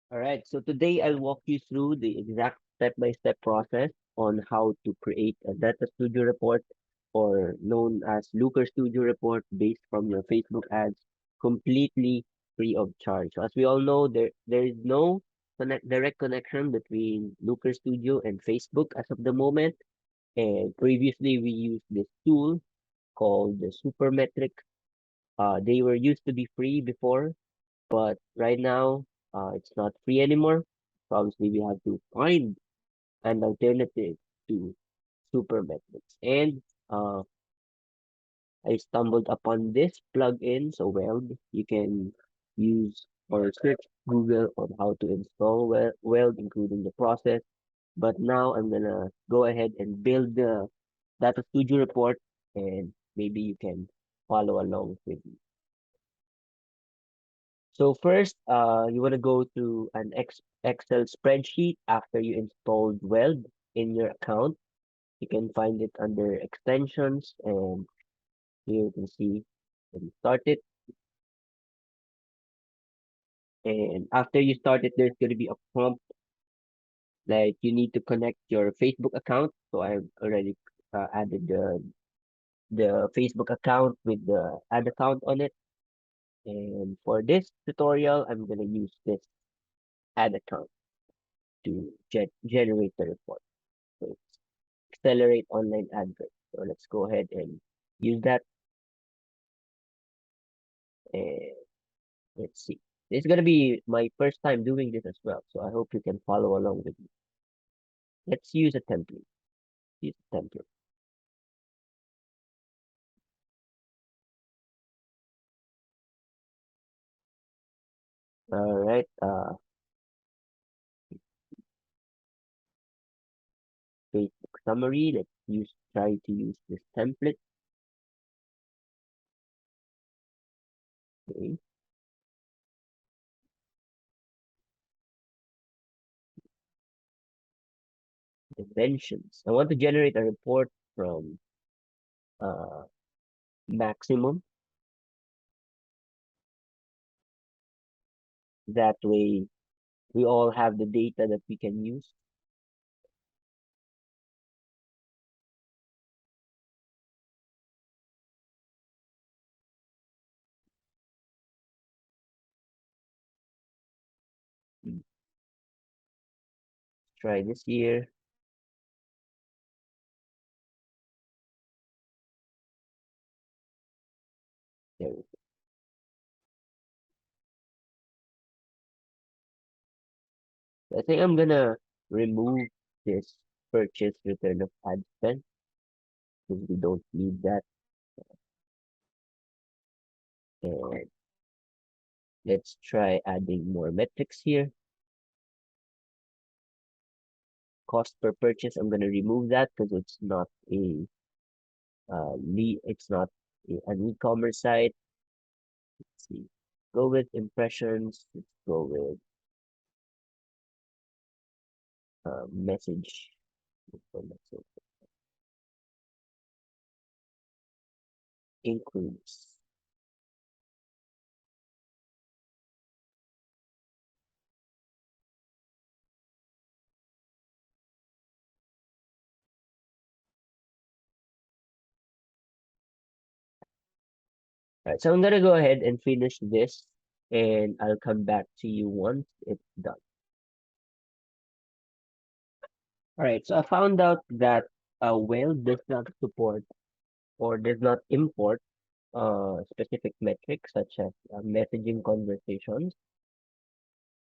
All right, so today I'll walk you through the exact step-by-step process on how to create a Data Studio report, or known as Looker Studio report, based from your Facebook ads, completely free of charge. So as we all know, there is no direct connection between Looker Studio and Facebook as of the moment. And previously, we used this tool called the SUPERMETRICS. They were used to be free before, but right now it's not free anymore. So obviously we have to find an alternative to Supermetrics. And uh, I stumbled upon this plugin, so Weld. You can use or search Google on how to install Weld, including the process. But now I'm gonna go ahead and build the Data Studio report, and maybe you can follow along with me. So first, you want to go to an Excel spreadsheet after you installed Weld in your account. You can find it under extensions, and here you can see when you start it. And after you start it, there's going to be a prompt like you need to connect your Facebook account. So I've already added the Facebook account with the ad account on it. And for this tutorial, I'm going to use this ad account to generate the report. So accelerate online adverts. So let's go ahead and use that. And let's see. This is gonna be my first time doing this as well, so I hope you can follow along with me. Let's use a template. Use a template. All right. Facebook summary. Let's try to use this template. Okay. Dimensions. I want to generate a report from uh maximum. That way, we all have the data that we can use. Hmm, try this year. There we go. I think I'm gonna remove this purchase return of ad spend because we don't need that. And let's try adding more metrics here. Cost per purchase, I'm gonna remove that because it's not a it's not an e-commerce site. Let's see. Go with impressions. Let's go with message. Let's go message. Includes. All right, so I'm gonna go ahead and finish this, and I'll come back to you once it's done. All right, so I found out that Whale does not support or does not import specific metrics such as messaging conversations.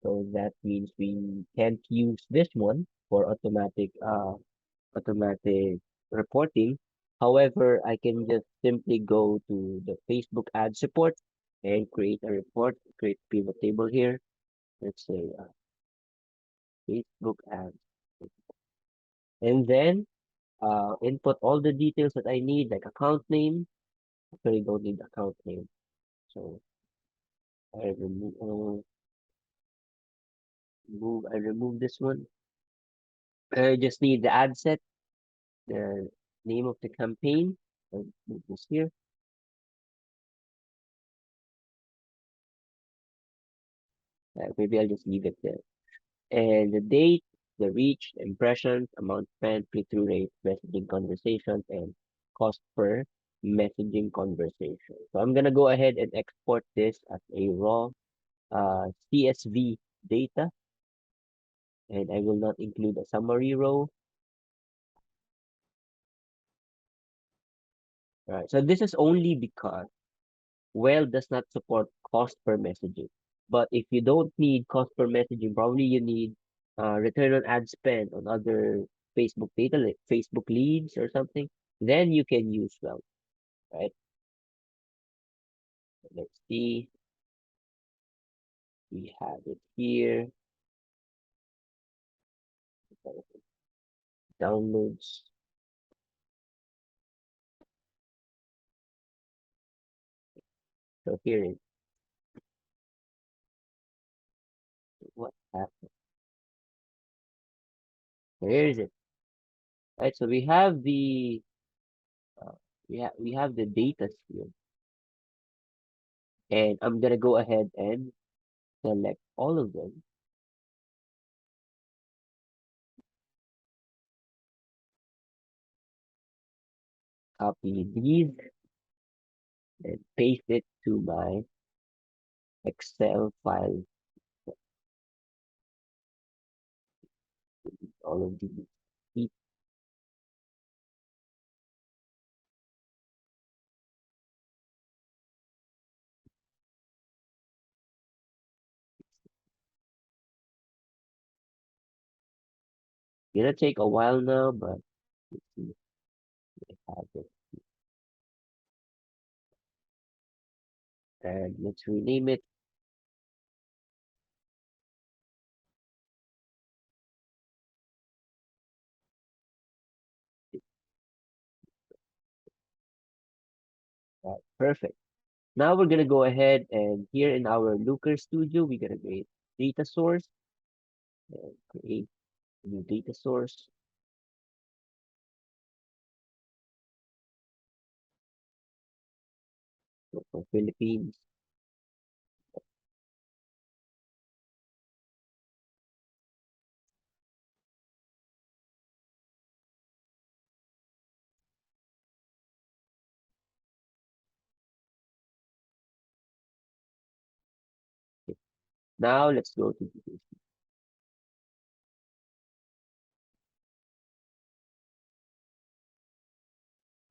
So that means we can't use this one for automatic reporting. However, I can just simply go to the Facebook ad support and create a report, create pivot table here. Let's say Facebook ads, and then input all the details that I need, like account name. Actually, don't need account name, so I remove this one. I just need the ad set, the name of the campaign. I'll move this here. Maybe I'll just leave it there. And the date, the reach, the impressions, amount spent, click-through rate, messaging conversations, and cost per messaging conversation. So I'm gonna go ahead and export this as a raw CSV data, and I will not include a summary row. All right, so this is only because Well does not support cost per messaging. But if you don't need cost per messaging, probably you need return on ad spend on other Facebook data, like Facebook leads or something, then you can use Well, right? Let's see. We have it here. Downloads. So here is what happened. Here is it. Right. So uh, we have the data here, and I'm gonna go ahead and select all of them. Copy these and paste it to my Excel file. All of these. Keep Gonna take a while now, but let's see if I have it. And let's rename it. Perfect. Now we're gonna go ahead and here in our Looker Studio, we're gonna create data source and create a new data source. So for Philippines. Now let's go to this.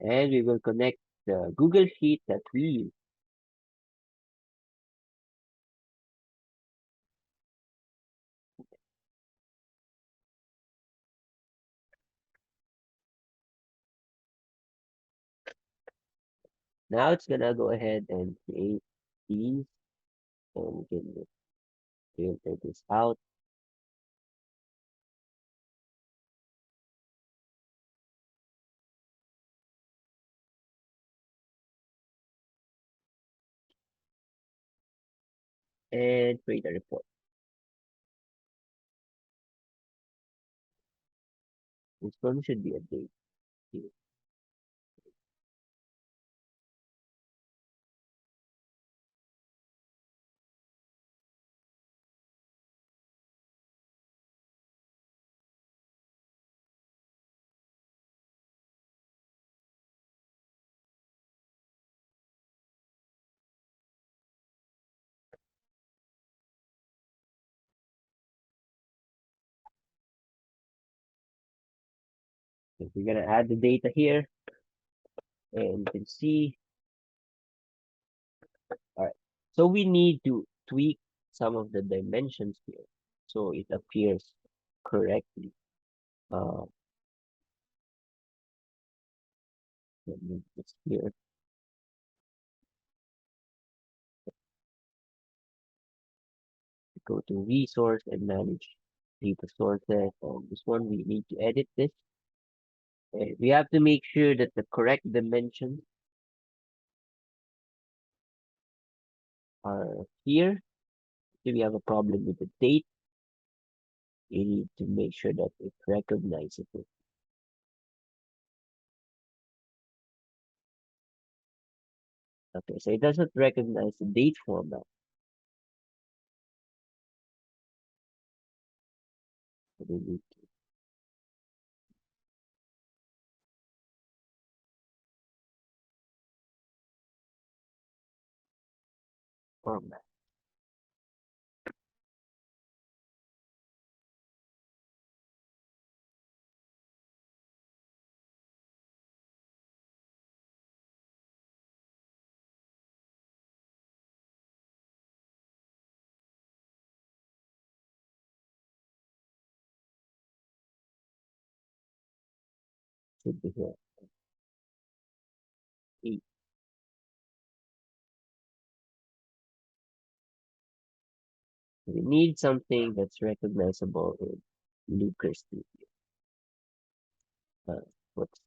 And we will connect the Google Sheet that we use. Now it's gonna go ahead and create these, and we can just filter this out. And create a report. This one should be a date here. So we're gonna add the data here, and you can see, all right. So we need to tweak some of the dimensions here, so it appears correctly. Uh, Let me just here. Go to resource and manage data sources. And this one we need to edit this. And we have to make sure that the correct dimensions are here. If we have a problem with the date, you need to make sure that it recognizes it. Okay, so it doesn't recognize the date format. We need to format. Should be here. Eight. We need something that's recognizable in Lucas Studio. What's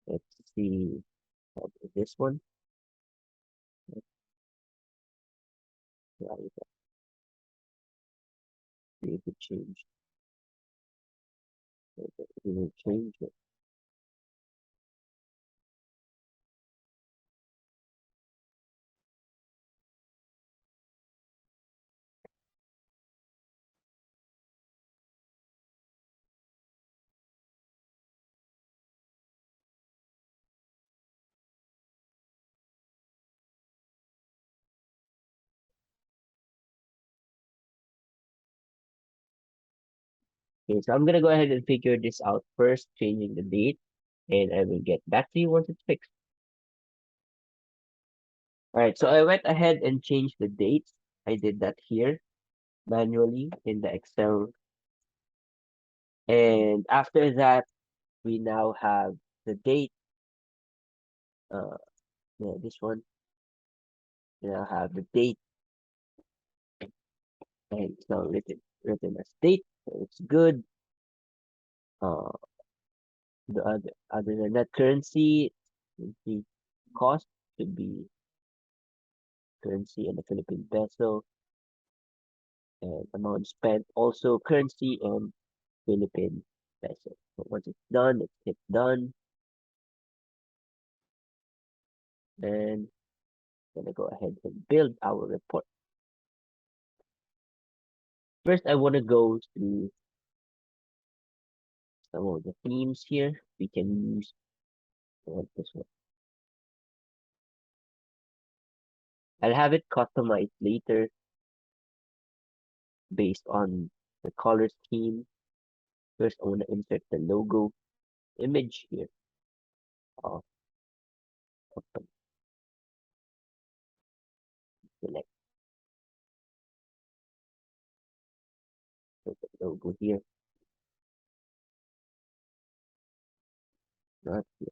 let's see this one. Let's try that. See if it changed. It will change it. Okay, so I'm gonna go ahead and figure this out first, changing the date, and I will get back to you once it's fixed. All right, so I went ahead and changed the dates. I did that here manually in the Excel. And after that, we now have the date. Uh, yeah, this one. We now have the date, and it's now written as date. So it's good. Uh, the other than that, currency cost should be currency and the Philippine peso, and amount spent also currency and Philippine peso. So once it's done, let's hit done, and I'm gonna go ahead and build our report. First, I want to go through some of the themes here. We can use this one. I'll have it customized later based on the color scheme. First, I want to insert the logo image here of open. Select the logo here. Not here.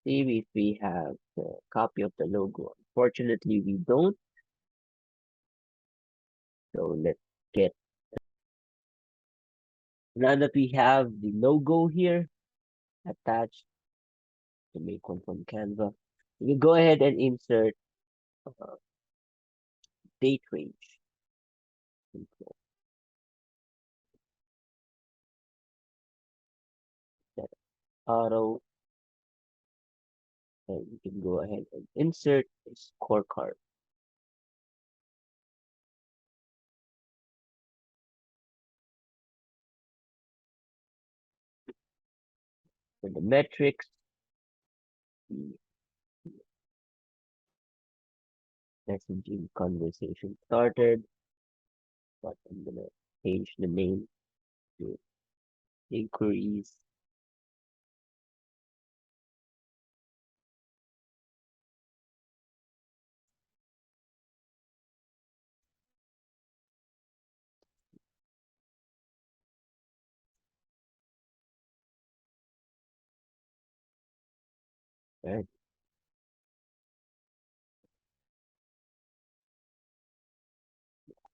See if we have the copy of the logo. Unfortunately, we don't. So let's get, now that we have the logo here attached, to make one from Canva, we can go ahead and insert uh, date range. Control set auto, and we can go ahead and insert a scorecard. For the metrics, the messaging conversation started, but I'm gonna change the name to inquiries. Right?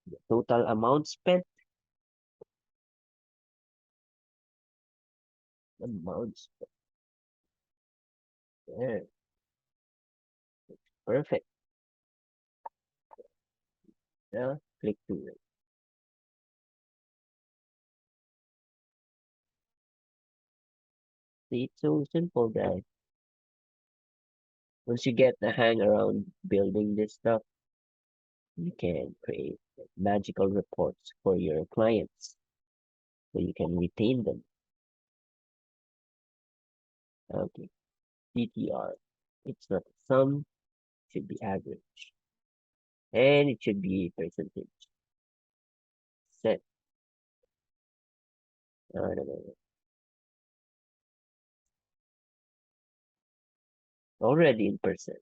The total amount spent, amount spent there. Perfect. Yeah, click to it. See, it's so simple, guys. Once you get the hang around building this stuff, you can create like, magical reports for your clients so you can retain them. Okay, CTR. It's not a sum, it should be average. And it should be percentage. Set. No, no, no. Already in percent.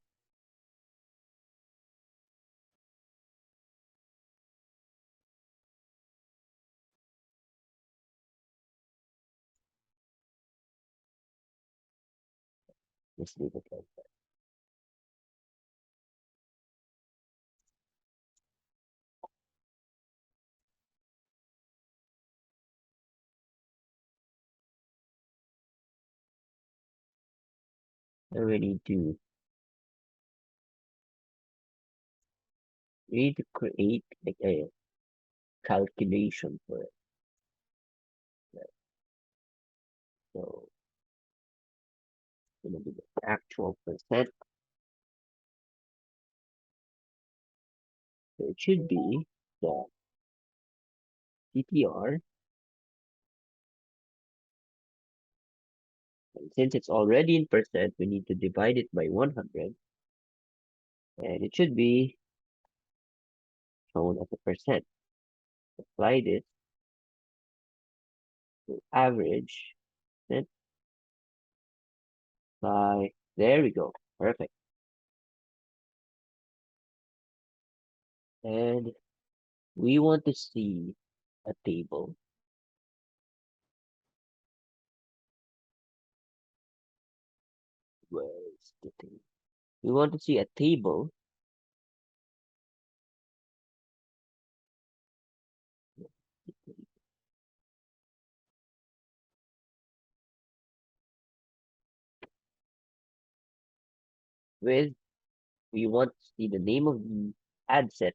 Just leave it like that. I really do. We need to create like a calculation for it. Right? So it's gonna be the actual percent. So it should be the CTR. And since it's already in percent, we need to divide it by 100. And it should be shown as a percent. Apply this to average percent by, there we go. Perfect. And we want to see a table. Where is the table? We want to see a table with, we want to see the name of the ad set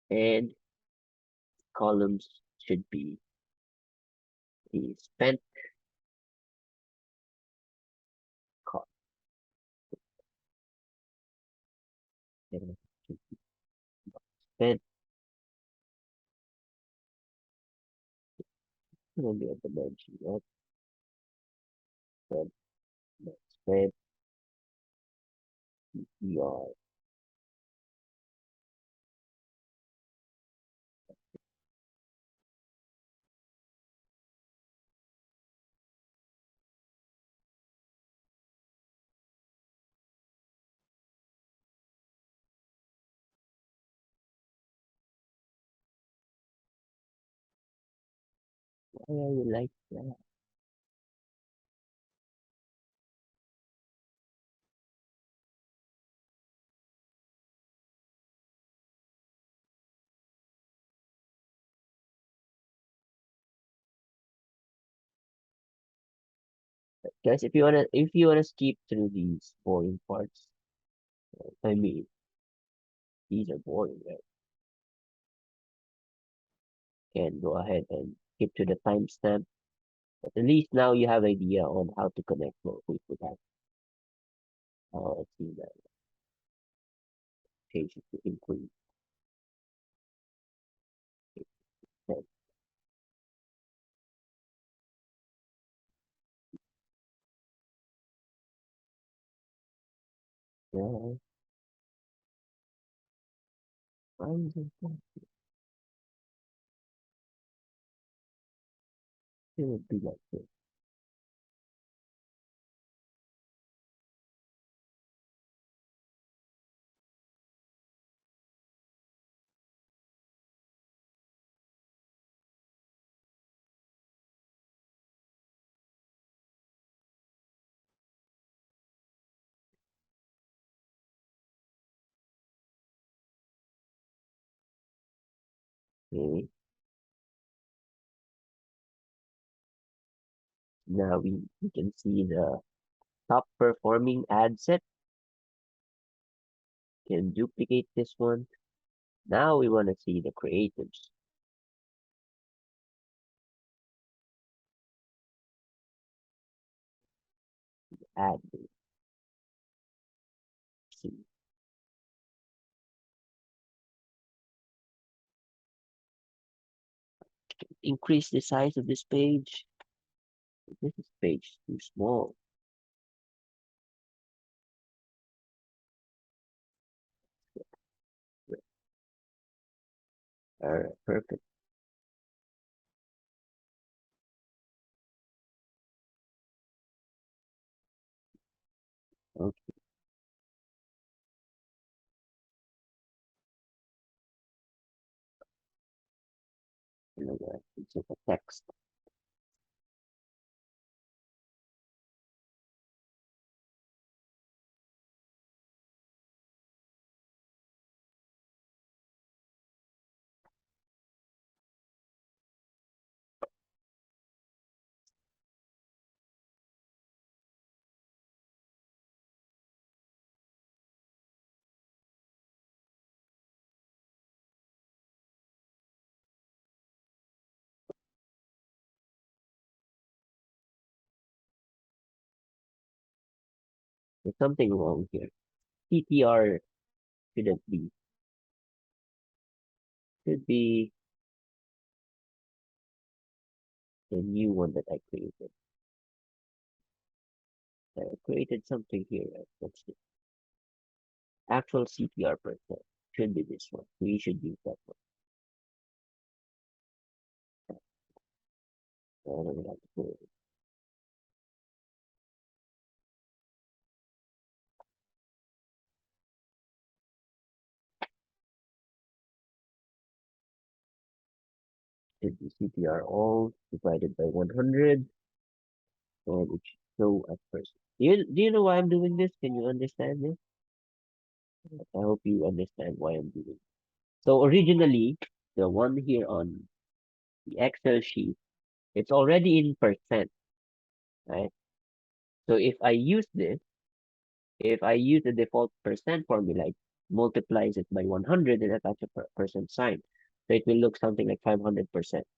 and columns should be the spent cost. And it should be spent, will be at the mention, right? Spent, not spent, ER. Why are you like that? Guys, if you wanna skip through these boring parts, I mean, these are boring, right? Can go ahead and skip to the timestamp. But at least now you have idea on how to connect both with that. Let's see that page to include. That. Yeah, why is it that? It would be like this. Okay. Now we can see the top performing ad set. Can duplicate this one. Now we want to see the creatives. Add the see. Increase the size of this page. This is page too small. Alright, perfect. Okay, you know what? It's just a text. There's something wrong here. CTR shouldn't be. Should be the new one that I created. I created something here. Right? What's the actual CTR percent? Should be this one. We should use that one. I don't have to put it. Should be CTR all divided by 100, and it should show as person. Do you know why I'm doing this? Can you understand this? I hope you understand why I'm doing it. So originally, the one here on the Excel sheet, it's already in percent, right? So if I use the default percent formula, it multiplies it by 100 and attach a percent sign. So it will look something like 500%.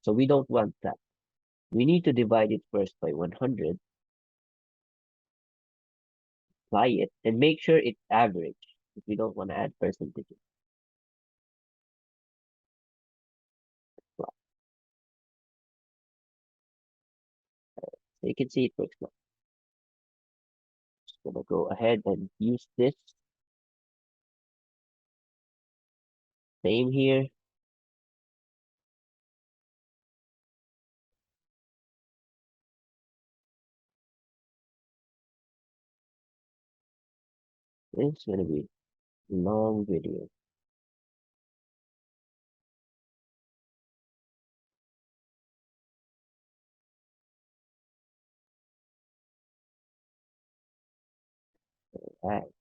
So we don't want that. We need to divide it first by 100, apply it, and make sure it's average. If we don't want to add percentages. So you can see it works now. Just gonna go ahead and use this. Same here. This is gonna be a long video. Alright.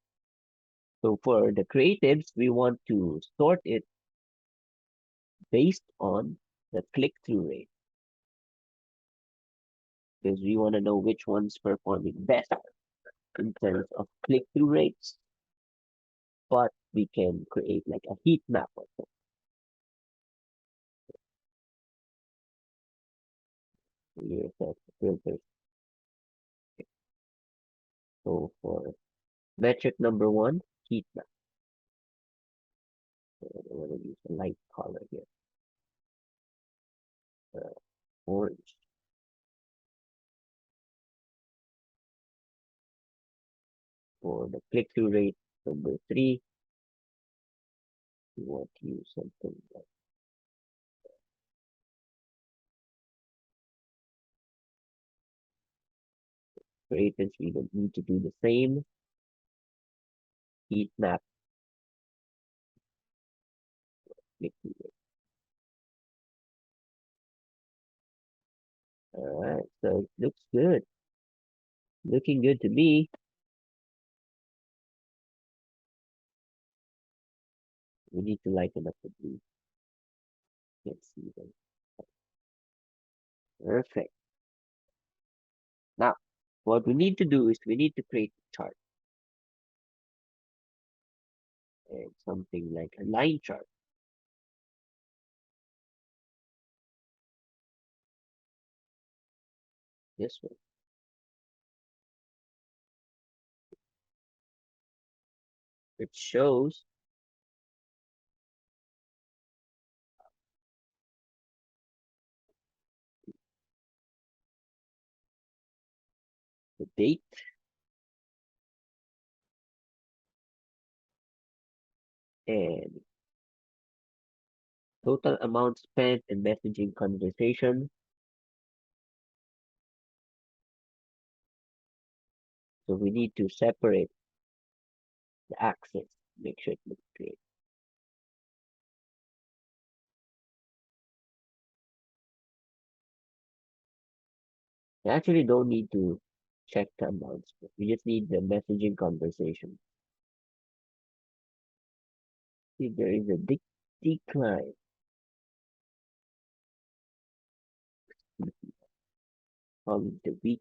So for the creatives, we want to sort it based on the click-through rate because we want to know which one's performing best in terms of click-through rates. But we can create like a heat map or something. Here set filters. So for metric number one, heat map. So I want to use a light color here, orange. For the click-through rate number three, we want to use something like creatives. We don't need to do the same heat map click-through rate. All right, so it looks good. Looking good to me. We need to lighten up the blue. Can't see them. Perfect. What we need to do is we need to create a chart and something like a line chart. This one, which shows the date and total amount spent in messaging conversation. So we need to separate the axis, make sure it looks clear. We actually don't need to check the amounts. We just need the messaging conversation. See, there is a decline on the reach.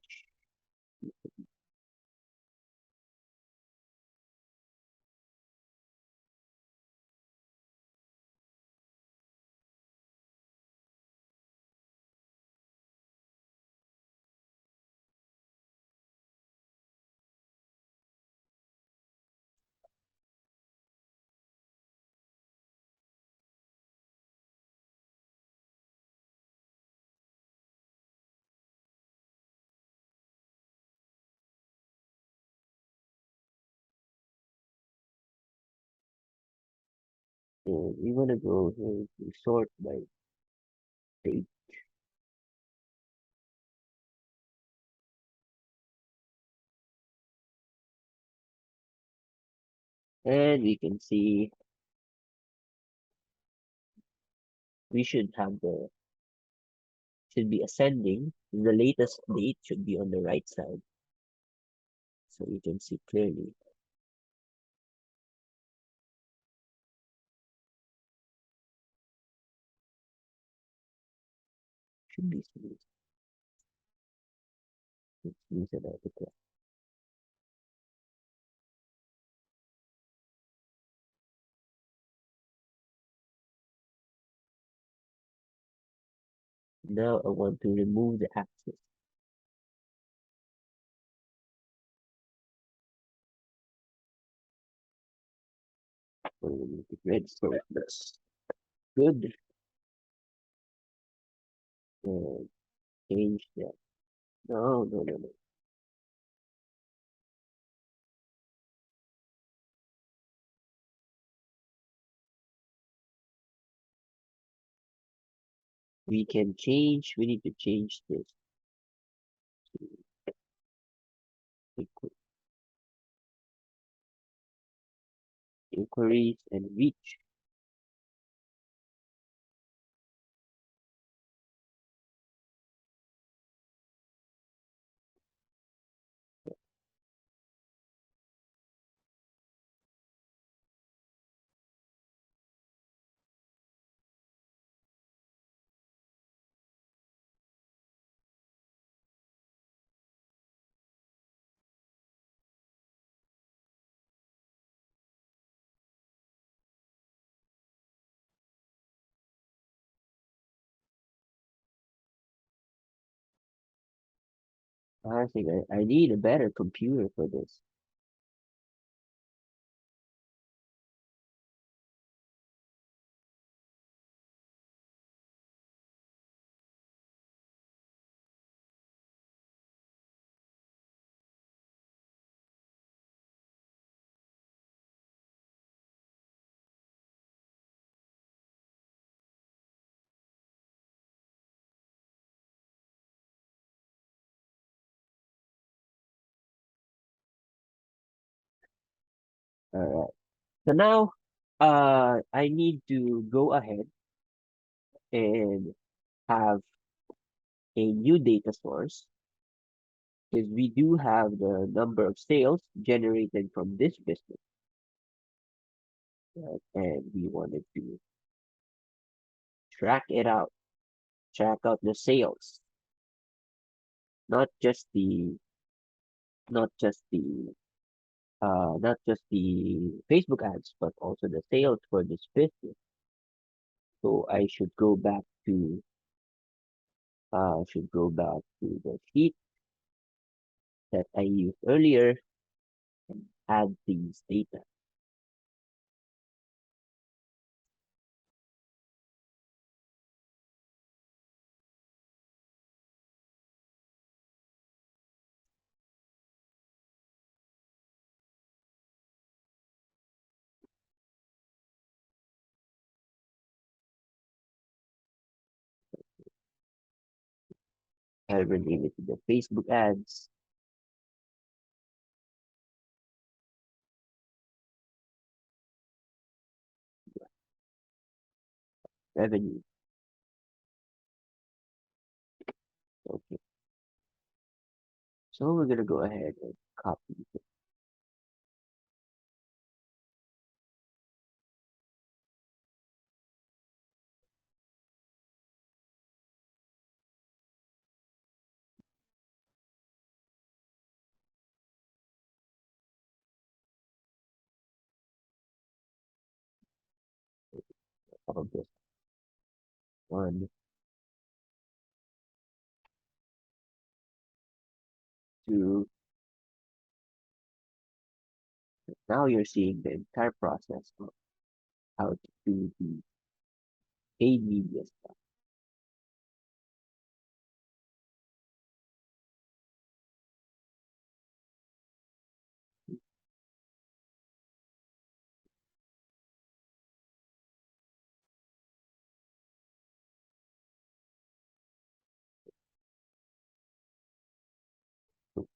And we want to go here to sort by date. And we can see we should have the should be ascending. The latest date should be on the right side. So you can see clearly. Should be smooth. It's smooth about the clock. Now I want to remove the axis. So we need to red so it looks good. And change that. No, no, no, no. We need to change this to inquiries and reach. I think I need a better computer for this. Alright. So now I need to go ahead and have a new data source because we do have the number of sales generated from this business, right? And we wanted to track it out, track out the sales, not just the not just the Facebook ads, but also the sales for this business. So I should go back to the sheet that I used earlier, add these data. I'll rename it to the Facebook ads revenue. Okay. So we're gonna go ahead and copy it. Of this one, two. Now you're seeing the entire process of how to do the paid media stuff. So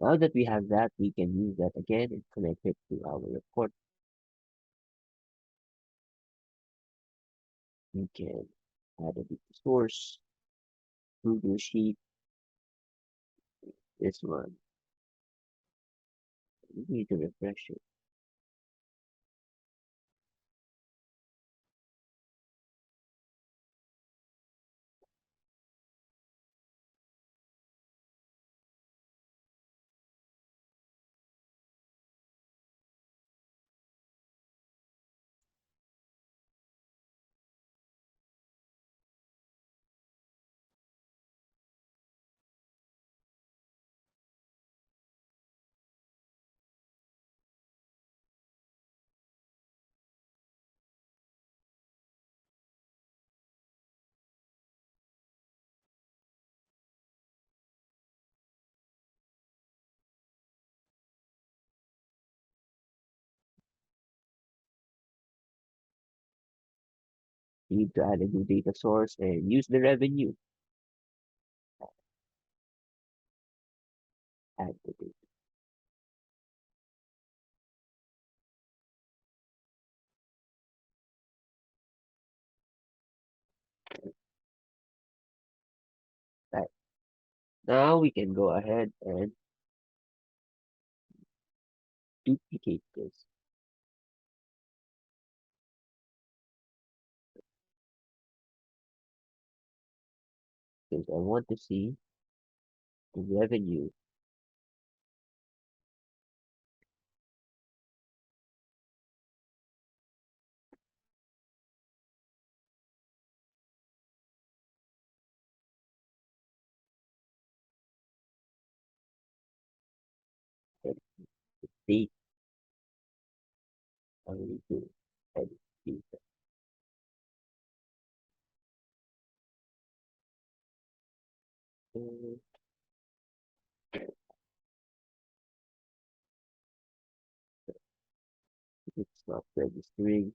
now that we have that, we can use that again and connect it to our report. We can add a data source, Google Sheet, this one. We need to refresh it. We need to add a new data source and use the revenue. Add the data. Right. Now we can go ahead and duplicate this. Because I want to see the revenue and date only to edit data. Uh, It's not registering.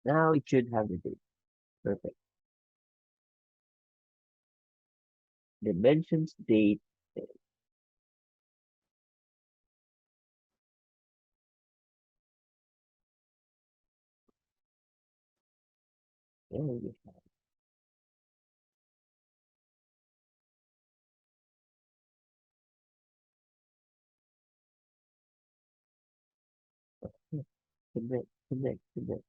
Now it should have the date. Perfect. dimensions, date, and yeah, we have connect, connect.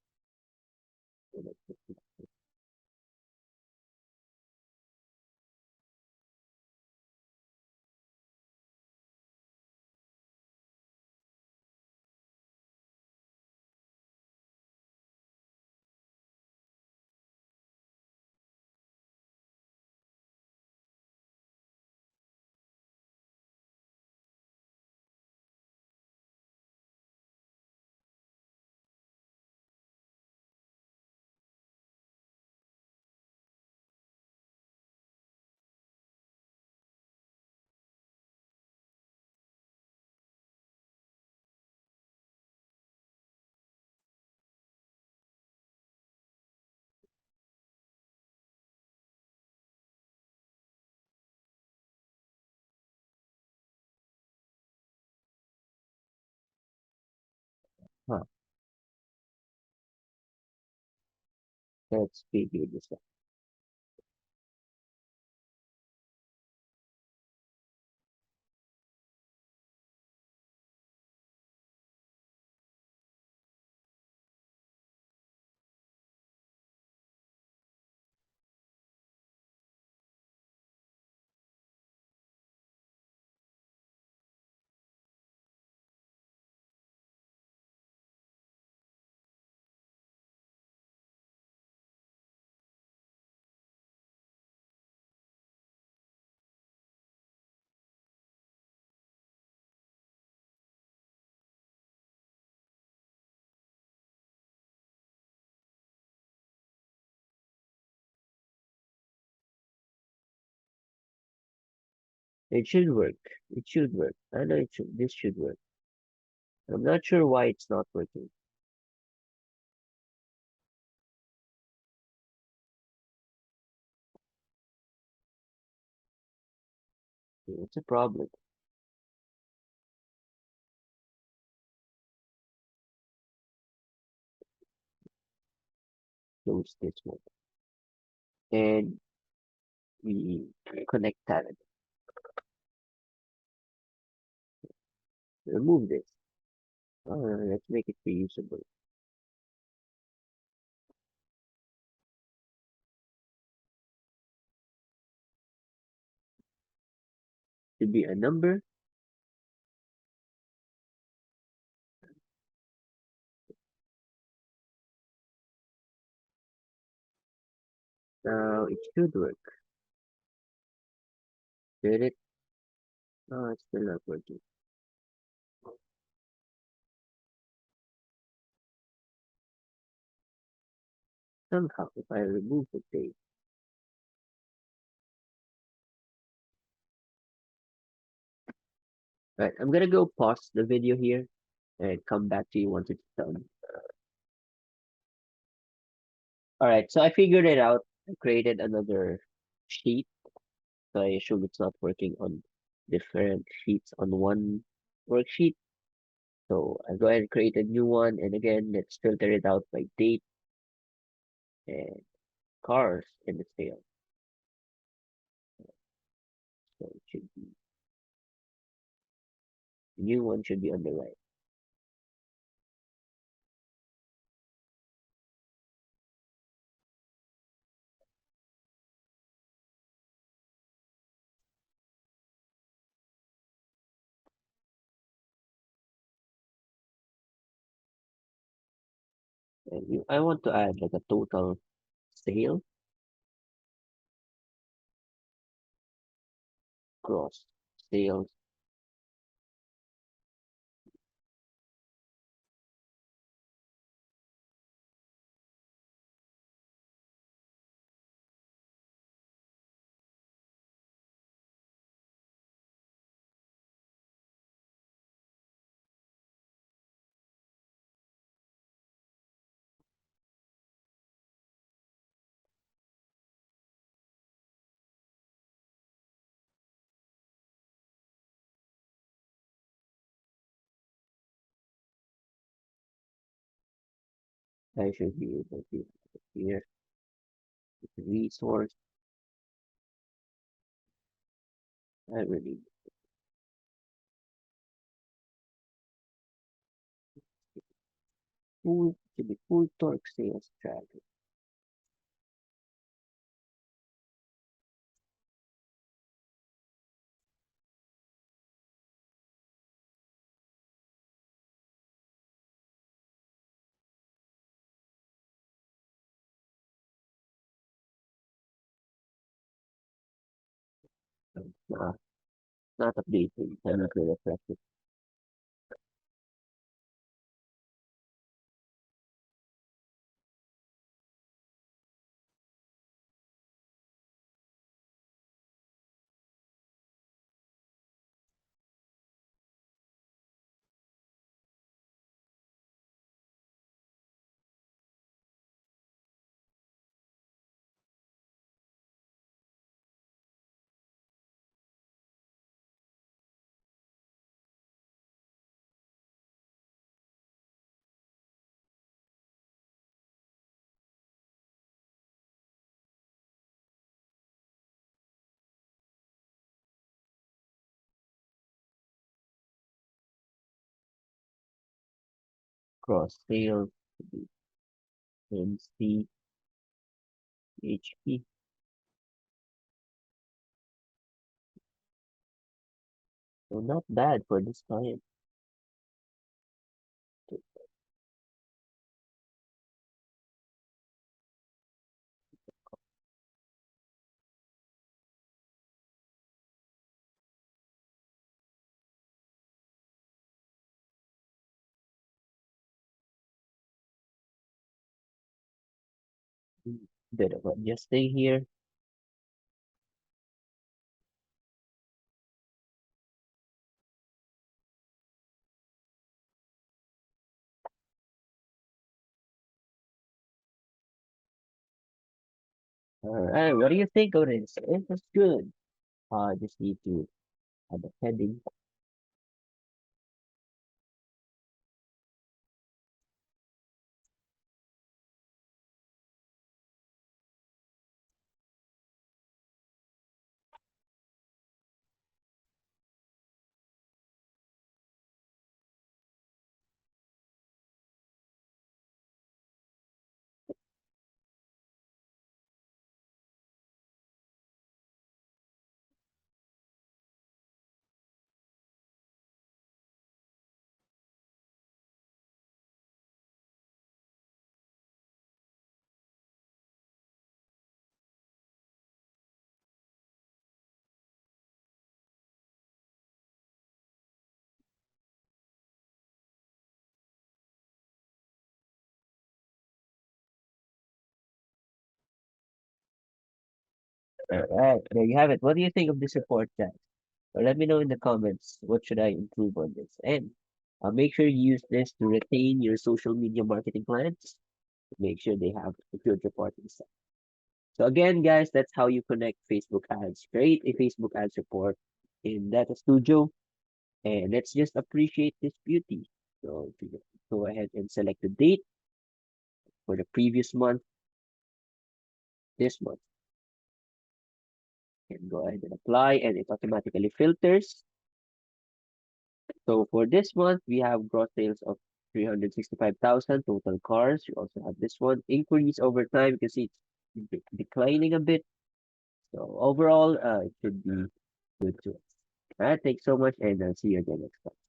Huh, let's figure this out. It should work. It should work. I know it should. This should work. I'm not sure why it's not working. It's a problem. Close this one, and we connect talent. Remove this. Let's make it reusable. To be a number. Now it should work. Did it? No, it's still not working. Somehow, if I remove the date. Right, I'm gonna go pause the video here and come back to you once it's done. All right, so I figured it out. I created another sheet, so I assume it's not working on different sheets on one worksheet. So I'll go ahead and create a new one, and again, let's filter it out by date and cars in the sale. So it should be the new one should be on the right. And I want to add like a total sale gross sales. I should be able to here resource. I really full to be full torque sales strategy. Uh, not updating. I'm not really reflective. Cross sales to be MC HP. So not bad for this client. Bit of adjusting here. All right, what do you think of this? It was good. I just need to add a heading. All right, there you have it. What do you think of this report, guys? Well, let me know in the comments what should I improve on this. And make sure you use this to retain your social media marketing clients. Make sure they have a good reporting set. So again, guys, that's how you connect Facebook ads. Create a Facebook ads report in Data Studio, and let's just appreciate this beauty. So if you go ahead and select the date for the previous month, this month, and go ahead and apply, and it automatically filters. So for this month, we have gross sales of 365,000 total cars. You also have this one increase over time. You can see it's declining a bit. So overall, it should be good to us. All right, thanks so much, and I'll see you again next time.